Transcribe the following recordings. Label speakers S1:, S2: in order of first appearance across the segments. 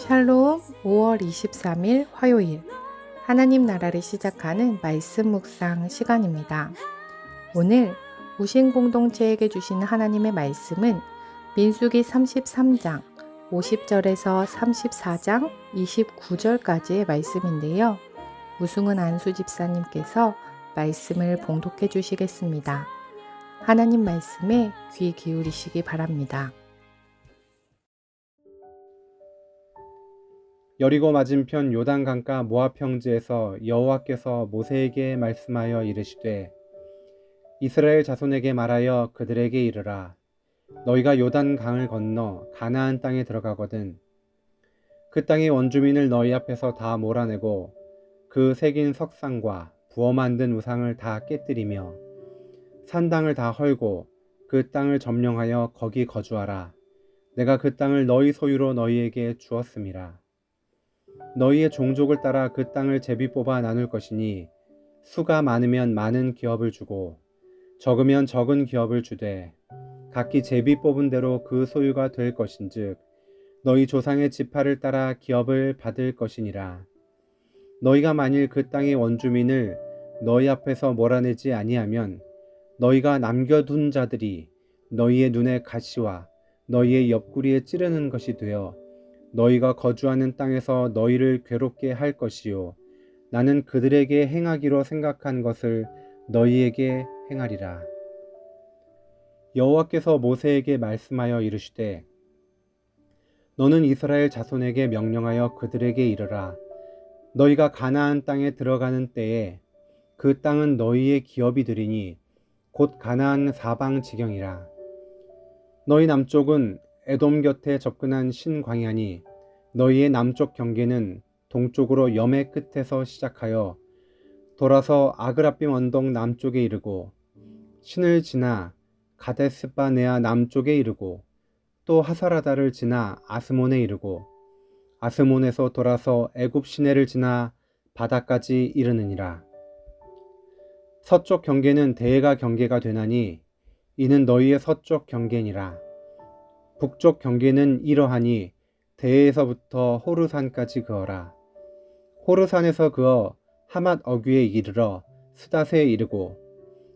S1: 샬롬 5월 23일 화요일 하나님 나라를 시작하는 말씀 묵상 시간입니다. 오늘 무신 공동체에게 주시는 하나님의 말씀은 민수기 33장 50절에서 34장 29절까지의 말씀인데요. 우승은 안수 집사님께서 말씀을 봉독해 주시겠습니다. 하나님 말씀에 귀 기울이시기 바랍니다.
S2: 여리고 맞은편 요단강가 모압 평지에서 여호와께서 모세에게 말씀하여 이르시되 이스라엘 자손에게 말하여 그들에게 이르라. 너희가 요단강을 건너 가나안 땅에 들어가거든 그 땅의 원주민을 너희 앞에서 다 몰아내고 그 새긴 석상과 부어 만든 우상을 다 깨뜨리며 산당을 다 헐고 그 땅을 점령하여 거기 거주하라. 내가 그 땅을 너희 소유로 너희에게 주었음이라. 너희의 종족을 따라 그 땅을 제비 뽑아 나눌 것이니 수가 많으면 많은 기업을 주고 적으면 적은 기업을 주되 각기 제비 뽑은 대로 그 소유가 될 것인즉 너희 조상의 지파를 따라 기업을 받을 것이니라. 너희가 만일 그 땅의 원주민을 너희 앞에서 몰아내지 아니하면 너희가 남겨둔 자들이 너희의 눈에 가시와 너희의 옆구리에 찌르는 것이 되어 너희가 거주하는 땅에서 너희를 괴롭게 할 것이요 나는 그들에게 행하기로 생각한 것을 너희에게 행하리라. 여호와께서 모세에게 말씀하여 이르시되 너는 이스라엘 자손에게 명령하여 그들에게 이르라. 너희가 가나안 땅에 들어가는 때에 그 땅은 너희의 기업이 되리니 곧 가나안 사방 지경이라. 너희 남쪽은 에돔 곁에 접근한 신광야니 너희의 남쪽 경계는 동쪽으로 염해 끝에서 시작하여 돌아서 아그라빔 언덕 남쪽에 이르고 신을 지나 가데스바네아 남쪽에 이르고 또 하사라다를 지나 아스몬에 이르고 아스몬에서 돌아서 애굽 시내를 지나 바다까지 이르느니라. 서쪽 경계는 대해가 경계가 되나니 이는 너희의 서쪽 경계니라. 북쪽 경계는 이러하니 대해에서부터 호르산까지 그어라. 호르산에서 그어 하맛 어귀에 이르러 스닷에 이르고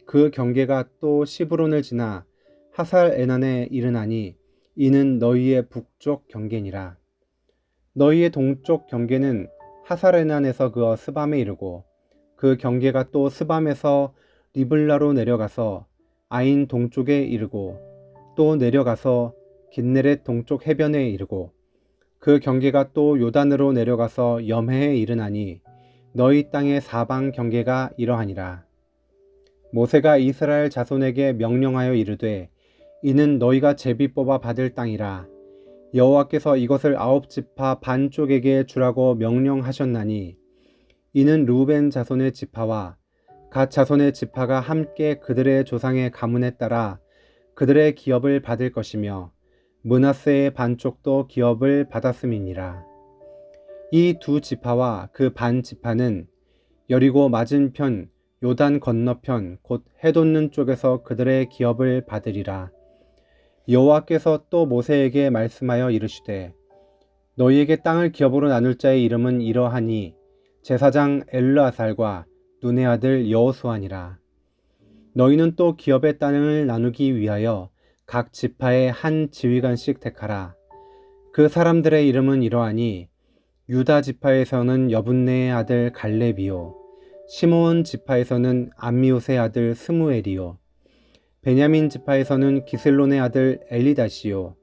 S2: 그 경계가 또 시브론을 지나 하살 에난에 이르나니 이는 너희의 북쪽 경계니라. 너희의 동쪽 경계는 하살 에난에서 그어 스밤에 이르고 그 경계가 또 스밤에서 리블라로 내려가서 아인 동쪽에 이르고 또 내려가서 긴네렛 동쪽 해변에 이르고 그 경계가 또 요단으로 내려가서 염해에 이르나니 너희 땅의 사방 경계가 이러하니라. 모세가 이스라엘 자손에게 명령하여 이르되 이는 너희가 제비 뽑아 받을 땅이라. 여호와께서 이것을 9지파 반쪽에게 주라고 명령하셨나니 이는 르우벤 자손의 지파와 갓 자손의 지파가 함께 그들의 조상의 가문에 따라 그들의 기업을 받을 것이며 므낫세의 반쪽도 기업을 받았음이니라. 이 두 지파와 그 반 지파는 여리고 맞은편 요단 건너편 곧 해돋는 쪽에서 그들의 기업을 받으리라. 여호와께서 또 모세에게 말씀하여 이르시되 너희에게 땅을 기업으로 나눌 자의 이름은 이러하니 제사장 엘르아살과 눈의 아들 여호수아니라. 너희는 또 기업의 땅을 나누기 위하여 각 지파에 한 지휘관씩 택하라. 그 사람들의 이름은 이러하니 유다 지파에서는 여분네의 아들 갈렙이요 시므온 지파에서는 암미옷의 아들 스무엘이요 베냐민 지파에서는 기슬론의 아들 엘리다시요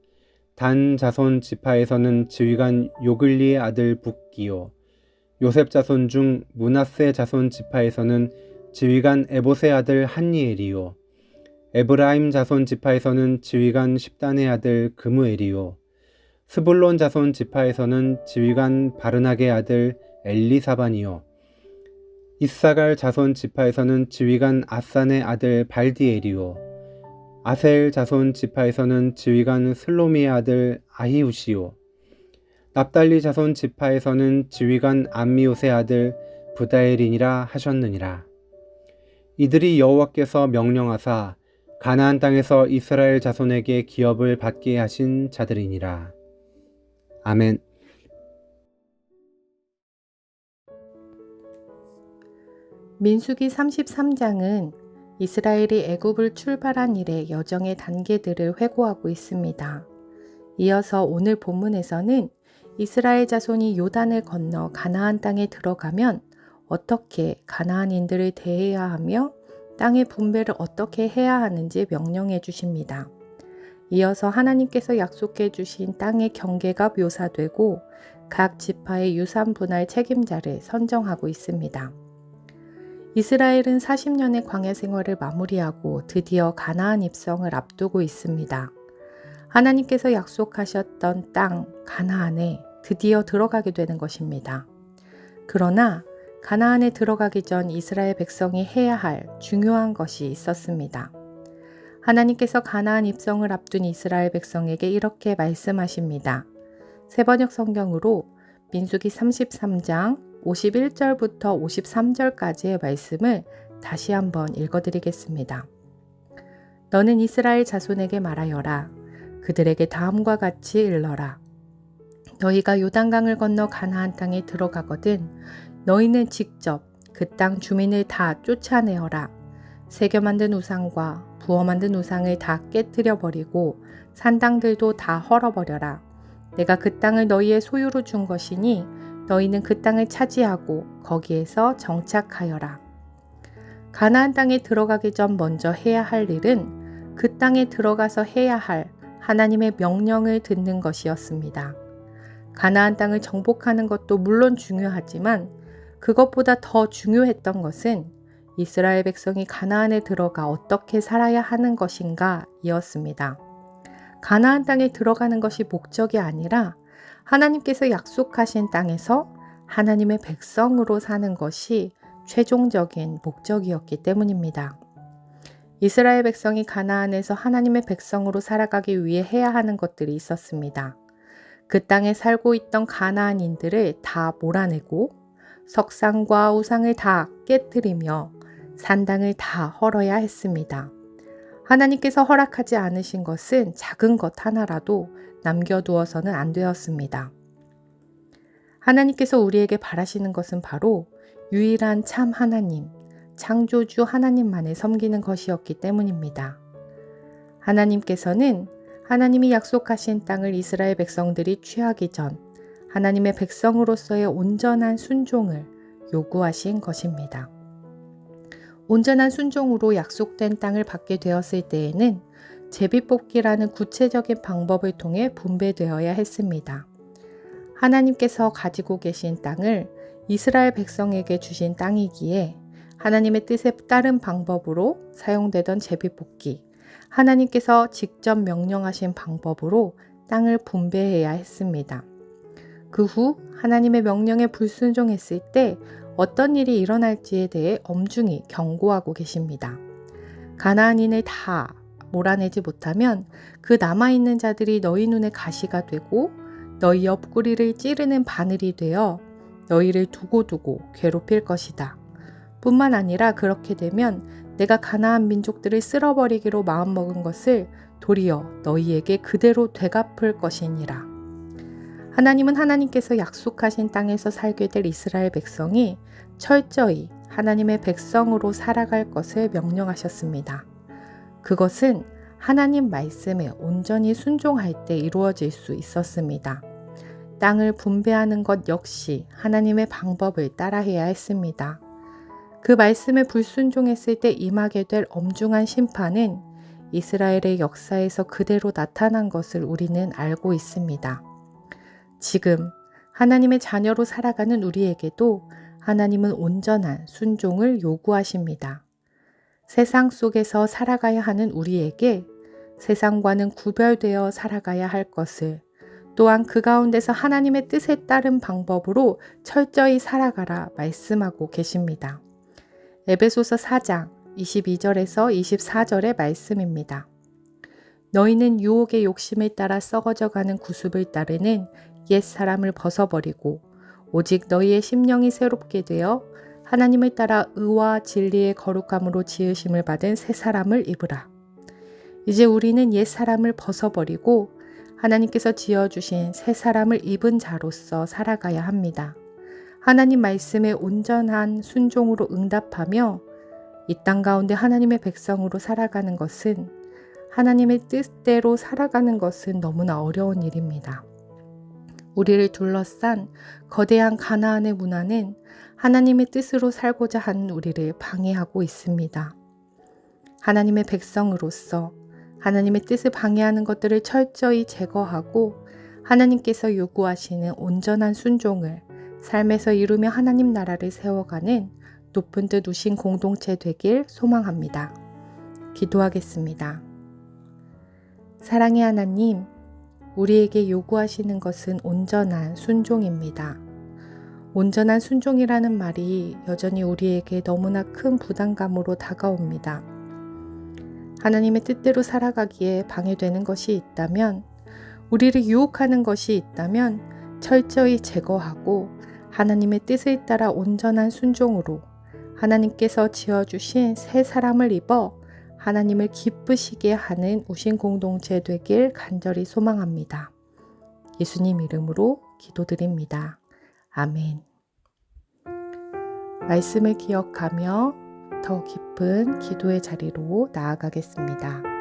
S2: 단 자손 지파에서는 지휘관 요글리의 아들 붓기요 요셉 자손 중 므낫세 자손 지파에서는 지휘관 에봇의 아들 한니엘이요 에브라임 자손 지파에서는 지휘관 십단의 아들 그무엘이요 스불론 자손 지파에서는 지휘관 바르낙의 아들 엘리사반이요 이사갈 자손 지파에서는 지휘관 아산의 아들 발디엘이요 아셀 자손 지파에서는 지휘관 슬로미의 아들 아히우시요 납달리 자손 지파에서는 지휘관 암미옷의 아들 부다엘이니라 하셨느니라. 이들이 여호와께서 명령하사 가나안 땅에서 이스라엘 자손에게 기업을 받게 하신 자들이니라. 아멘.
S1: 민수기 33장은 이스라엘이 애굽을 출발한 이래 여정의 단계들을 회고하고 있습니다. 이어서 오늘 본문에서는 이스라엘 자손이 요단을 건너 가나안 땅에 들어가면 어떻게 가나안인들을 대해야 하며 땅의 분배를 어떻게 해야 하는지 명령해 주십니다. 이어서 하나님께서 약속해 주신 땅의 경계가 묘사되고 각 지파의 유산 분할 책임자를 선정하고 있습니다. 이스라엘은 40년의 광야 생활을 마무리하고 드디어 가나안 입성을 앞두고 있습니다. 하나님께서 약속하셨던 땅 가나안에 드디어 들어가게 되는 것입니다. 그러나 가나안에 들어가기 전 이스라엘 백성이 해야 할 중요한 것이 있었습니다. 하나님께서 가나안 입성을 앞둔 이스라엘 백성에게 이렇게 말씀하십니다. 새번역 성경으로 민수기 33장 51절부터 53절까지의 말씀을 다시 한번 읽어드리겠습니다. 너는 이스라엘 자손에게 말하여라. 그들에게 다음과 같이 일러라. 너희가 요단강을 건너 가나안 땅에 들어가거든 너희는 직접 그 땅 주민을 다 쫓아내어라. 새겨 만든 우상과 부어 만든 우상을 다 깨뜨려 버리고 산당들도 다 헐어버려라. 내가 그 땅을 너희의 소유로 준 것이니 너희는 그 땅을 차지하고 거기에서 정착하여라. 가나안 땅에 들어가기 전 먼저 해야 할 일은 그 땅에 들어가서 해야 할 하나님의 명령을 듣는 것이었습니다. 가나안 땅을 정복하는 것도 물론 중요하지만 그것보다 더 중요했던 것은 이스라엘 백성이 가나안에 들어가 어떻게 살아야 하는 것인가 이었습니다. 가나안 땅에 들어가는 것이 목적이 아니라 하나님께서 약속하신 땅에서 하나님의 백성으로 사는 것이 최종적인 목적이었기 때문입니다. 이스라엘 백성이 가나안에서 하나님의 백성으로 살아가기 위해 해야 하는 것들이 있었습니다. 그 땅에 살고 있던 가나안인들을 다 몰아내고 석상과 우상을 다 깨뜨리며 산당을 다 헐어야 했습니다. 하나님께서 허락하지 않으신 것은 작은 것 하나라도 남겨두어서는 안 되었습니다. 하나님께서 우리에게 바라시는 것은 바로 유일한 참 하나님, 창조주 하나님만을 섬기는 것이었기 때문입니다. 하나님께서는 하나님이 약속하신 땅을 이스라엘 백성들이 취하기 전 하나님의 백성으로서의 온전한 순종을 요구하신 것입니다. 온전한 순종으로 약속된 땅을 받게 되었을 때에는 제비뽑기라는 구체적인 방법을 통해 분배되어야 했습니다. 하나님께서 가지고 계신 땅을 이스라엘 백성에게 주신 땅이기에 하나님의 뜻에 따른 방법으로 사용되던 제비뽑기, 하나님께서 직접 명령하신 방법으로 땅을 분배해야 했습니다. 그 후 하나님의 명령에 불순종했을 때 어떤 일이 일어날지에 대해 엄중히 경고하고 계십니다. 가나안인을 다 몰아내지 못하면 그 남아있는 자들이 너희 눈에 가시가 되고 너희 옆구리를 찌르는 바늘이 되어 너희를 두고두고 괴롭힐 것이다. 뿐만 아니라 그렇게 되면 내가 가나안 민족들을 쓸어버리기로 마음먹은 것을 도리어 너희에게 그대로 되갚을 것이니라. 하나님은 하나님께서 약속하신 땅에서 살게 될 이스라엘 백성이 철저히 하나님의 백성으로 살아갈 것을 명령하셨습니다. 그것은 하나님 말씀에 온전히 순종할 때 이루어질 수 있었습니다. 땅을 분배하는 것 역시 하나님의 방법을 따라해야 했습니다. 그 말씀에 불순종했을 때 임하게 될 엄중한 심판은 이스라엘의 역사에서 그대로 나타난 것을 우리는 알고 있습니다. 지금 하나님의 자녀로 살아가는 우리에게도 하나님은 온전한 순종을 요구하십니다. 세상 속에서 살아가야 하는 우리에게 세상과는 구별되어 살아가야 할 것을 또한 그 가운데서 하나님의 뜻에 따른 방법으로 철저히 살아가라 말씀하고 계십니다. 에베소서 4장 22절에서 24절의 말씀입니다. 너희는 유혹의 욕심을 따라 썩어져가는 구습을 따르는 옛 사람을 벗어버리고 오직 너희의 심령이 새롭게 되어 하나님을 따라 의와 진리의 거룩함으로 지으심을 받은 새 사람을 입으라. 이제 우리는 옛 사람을 벗어버리고 하나님께서 지어주신 새 사람을 입은 자로서 살아가야 합니다. 하나님 말씀에 온전한 순종으로 응답하며 이 땅 가운데 하나님의 백성으로 살아가는 것은, 하나님의 뜻대로 살아가는 것은 너무나 어려운 일입니다. 우리를 둘러싼 거대한 가나안의 문화는 하나님의 뜻으로 살고자 하는 우리를 방해하고 있습니다. 하나님의 백성으로서 하나님의 뜻을 방해하는 것들을 철저히 제거하고 하나님께서 요구하시는 온전한 순종을 삶에서 이루며 하나님 나라를 세워가는 높은 뜻 우신 공동체 되길 소망합니다. 기도하겠습니다. 사랑의 하나님, 우리에게 요구하시는 것은 온전한 순종입니다. 온전한 순종이라는 말이 여전히 우리에게 너무나 큰 부담감으로 다가옵니다. 하나님의 뜻대로 살아가기에 방해되는 것이 있다면, 우리를 유혹하는 것이 있다면 철저히 제거하고 하나님의 뜻을 따라 온전한 순종으로 하나님께서 지어주신 새 사람을 입어 하나님을 기쁘시게 하는 우신 공동체 되길 간절히 소망합니다. 예수님 이름으로 기도드립니다. 아멘. 말씀을 기억하며 더 깊은 기도의 자리로 나아가겠습니다.